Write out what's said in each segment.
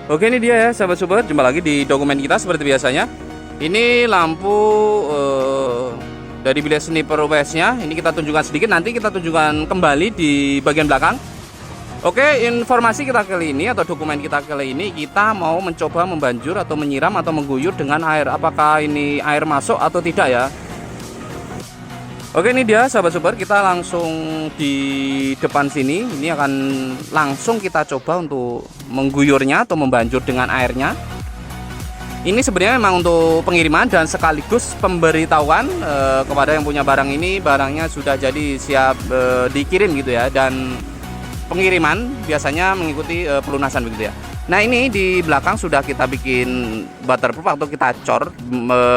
Oke, ini dia ya sahabat super, jumpa lagi di dokumen kita seperti biasanya. Ini lampu dari bilik sniper OBS nya. Ini kita tunjukkan sedikit, nanti kita tunjukkan kembali di bagian belakang. Oke, informasi kita kali ini atau dokumen kita kali ini, kita mau mencoba membanjur atau menyiram atau mengguyur dengan air. Apakah ini air masuk atau tidak ya? Oke, ini dia sahabat super, kita langsung di depan sini. Ini akan langsung kita coba untuk mengguyurnya atau membanjur dengan airnya. Ini sebenarnya memang untuk pengiriman dan sekaligus pemberitahuan kepada yang punya barang ini, barangnya sudah jadi siap dikirim gitu ya. Dan pengiriman biasanya mengikuti pelunasan begitu ya. Nah, ini di belakang sudah kita bikin waterproof atau kita cor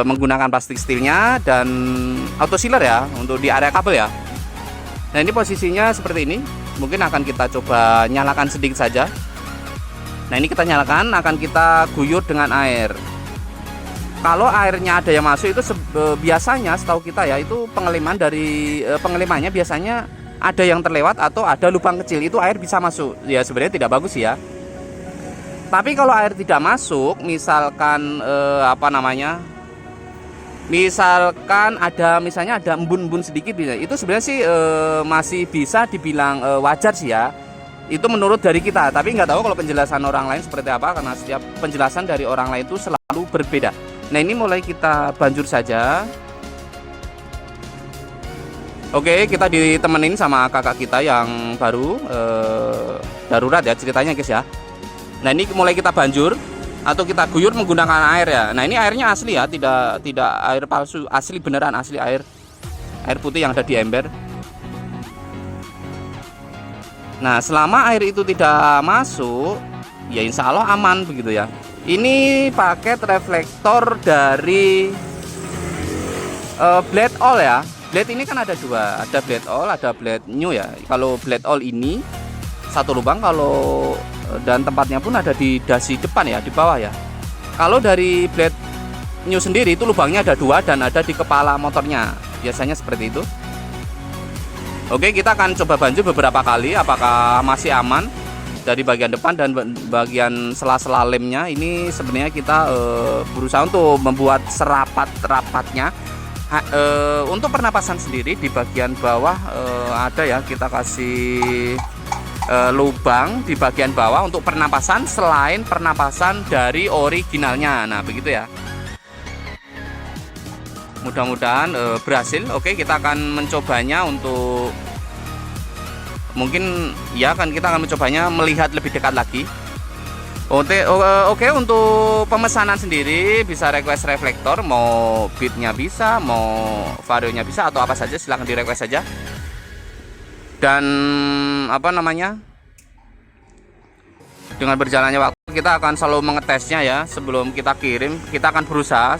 menggunakan plastik steelnya dan auto sealer ya untuk di area kabel ya. Nah, ini posisinya seperti ini. Mungkin akan kita coba nyalakan sedikit saja. Nah, ini kita nyalakan, akan kita guyur dengan air. Kalau airnya ada yang masuk itu biasanya setahu kita ya, itu pengeliman dari pengelimannya biasanya ada yang terlewat atau ada lubang kecil, itu air bisa masuk. Ya sebenarnya tidak bagus ya. Tapi kalau air tidak masuk, misalkan misalkan misalnya ada embun-embun sedikit, itu sebenarnya sih masih bisa dibilang wajar sih ya. Itu menurut dari kita, tapi nggak tahu kalau penjelasan orang lain seperti apa, karena setiap penjelasan dari orang lain itu selalu berbeda. Nah, ini mulai kita banjur saja. Oke, kita ditemenin sama kakak kita yang baru darurat ya ceritanya guys ya. Nah, ini mulai kita banjur atau kita guyur menggunakan air ya. Nah, ini airnya asli ya, tidak air palsu, asli beneran, asli air putih yang ada di ember. Nah, selama air itu tidak masuk, ya insya Allah aman begitu ya. Ini paket reflektor dari blade all ya. Blade ini kan ada dua, ada blade all, ada blade new ya. Kalau blade all ini satu lubang, kalau dan tempatnya pun ada di dasi depan ya, di bawah ya. Kalau dari blade new sendiri itu lubangnya ada dua dan ada di kepala motornya, biasanya seperti itu. Oke, kita akan coba banjur beberapa kali apakah masih aman dari bagian depan dan bagian sela-sela lemnya. Ini sebenarnya kita berusaha untuk membuat serapat-rapatnya. Untuk pernapasan sendiri di bagian bawah ada ya, kita kasih lubang di bagian bawah untuk pernapasan selain pernapasan dari originalnya. Nah, begitu ya. Mudah-mudahan berhasil. Oke, kita akan mencobanya untuk mungkin ya, kita akan mencobanya melihat lebih dekat lagi. Oke, untuk pemesanan sendiri bisa request reflektor, mau bitnya bisa, mau varionya bisa, atau apa saja silahkan di request saja. Dan dengan berjalannya waktu kita akan selalu mengetesnya ya. Sebelum kita kirim, kita akan berusaha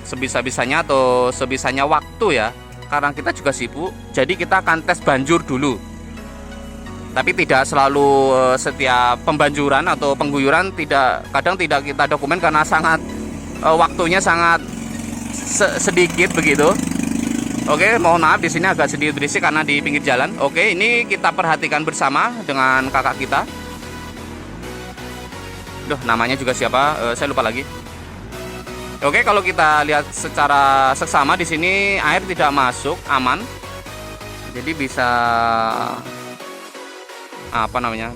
sebisa-bisanya atau sebisanya waktu ya, karena kita juga sibuk, jadi kita akan tes banjur dulu. Tapi tidak selalu setiap pembanjuran atau pengguyuran, kadang tidak kita dokumen karena waktunya sangat sedikit begitu. Oke, mohon maaf di sini agak sedikit berisik karena di pinggir jalan. Oke, ini kita perhatikan bersama dengan kakak kita. Duh, namanya juga siapa? Saya lupa lagi. Oke, kalau kita lihat secara seksama di sini air tidak masuk, aman. Jadi bisa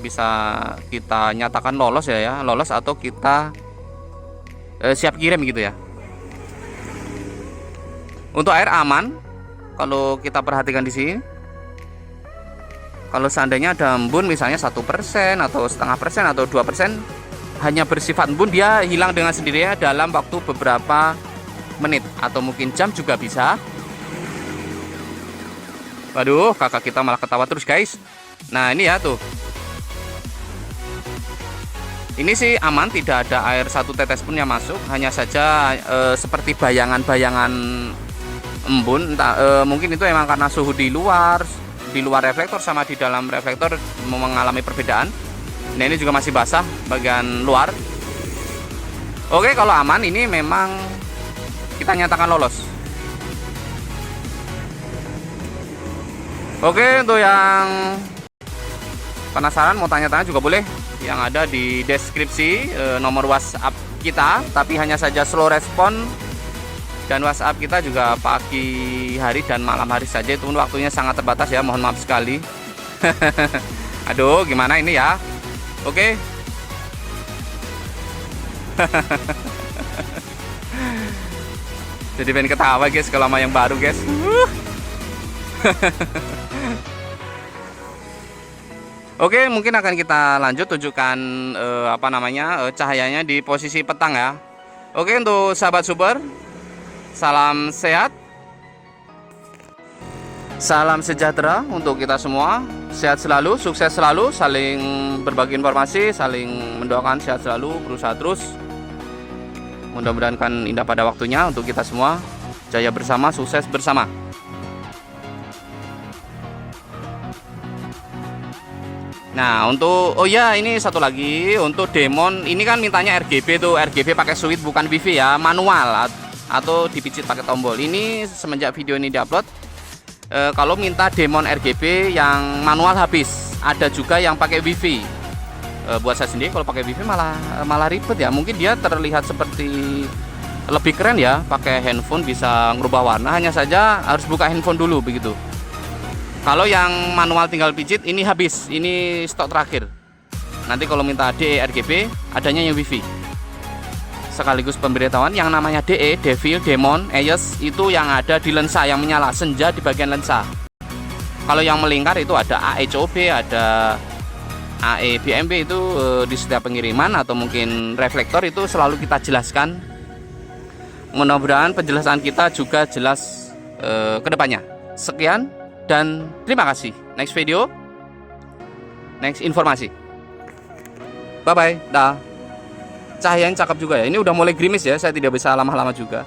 bisa kita nyatakan lolos ya, lolos atau kita siap kirim gitu ya. Untuk air aman. Kalau kita perhatikan di sini, kalau seandainya ada embun misalnya 1% atau 0,5% atau 2%, hanya bersifat embun, dia hilang dengan sendirinya dalam waktu beberapa menit atau mungkin jam juga bisa. Waduh, kakak kita malah ketawa terus guys. Nah, ini ya tuh, ini sih aman, tidak ada air satu tetes pun yang masuk, hanya saja seperti bayangan-bayangan embun. Mungkin itu emang karena suhu di luar reflektor sama di dalam reflektor mengalami perbedaan. Nah, ini juga masih basah bagian luar. Oke, kalau aman ini memang kita nyatakan lolos. Oke, untuk yang penasaran mau tanya-tanya juga boleh, yang ada di deskripsi nomor WhatsApp kita, tapi hanya saja slow respon, dan WhatsApp kita juga pagi hari dan malam hari saja, itu waktunya sangat terbatas ya, mohon maaf sekali. Aduh, gimana ini ya. Oke. Jadi pengen ketawa guys kalau sama yang baru guys. Oke, mungkin akan kita lanjut tunjukkan cahayanya di posisi petang ya. Oke, untuk sahabat super, salam sehat, salam sejahtera untuk kita semua. Sehat selalu, sukses selalu, saling berbagi informasi, saling mendoakan sehat selalu, berusaha terus. Mudah-mudahan kan indah pada waktunya untuk kita semua. Jaya bersama, sukses bersama. Nah, untuk ini satu lagi untuk Demon, ini kan mintanya RGB tuh, RGB pakai switch bukan wifi ya, manual atau dipicit pakai tombol. Ini semenjak video ini diupload, kalau minta Demon RGB yang manual habis. Ada juga yang pakai wifi. Buat saya sendiri kalau pakai wifi malah ribet ya. Mungkin dia terlihat seperti lebih keren ya, pakai handphone bisa ngerubah warna, hanya saja harus buka handphone dulu begitu. Kalau yang manual tinggal pijit, ini habis, ini stok terakhir. Nanti kalau minta DE RGB, adanya yang wifi. Sekaligus pemberitahuan, yang namanya DE, Devil, Demon, Aegis, itu yang ada di lensa, yang menyala, senja di bagian lensa. Kalau yang melingkar itu ada AECOB, ada AE-BMB, itu di setiap pengiriman atau mungkin reflektor itu selalu kita jelaskan. Mudah-mudahan penjelasan kita juga jelas ke depannya. Sekian. Dan terima kasih. Next video, next informasi. Bye bye. Dah. Cahayanya cakep juga ya. Ini udah mulai gerimis ya. Saya tidak bisa lama-lama juga.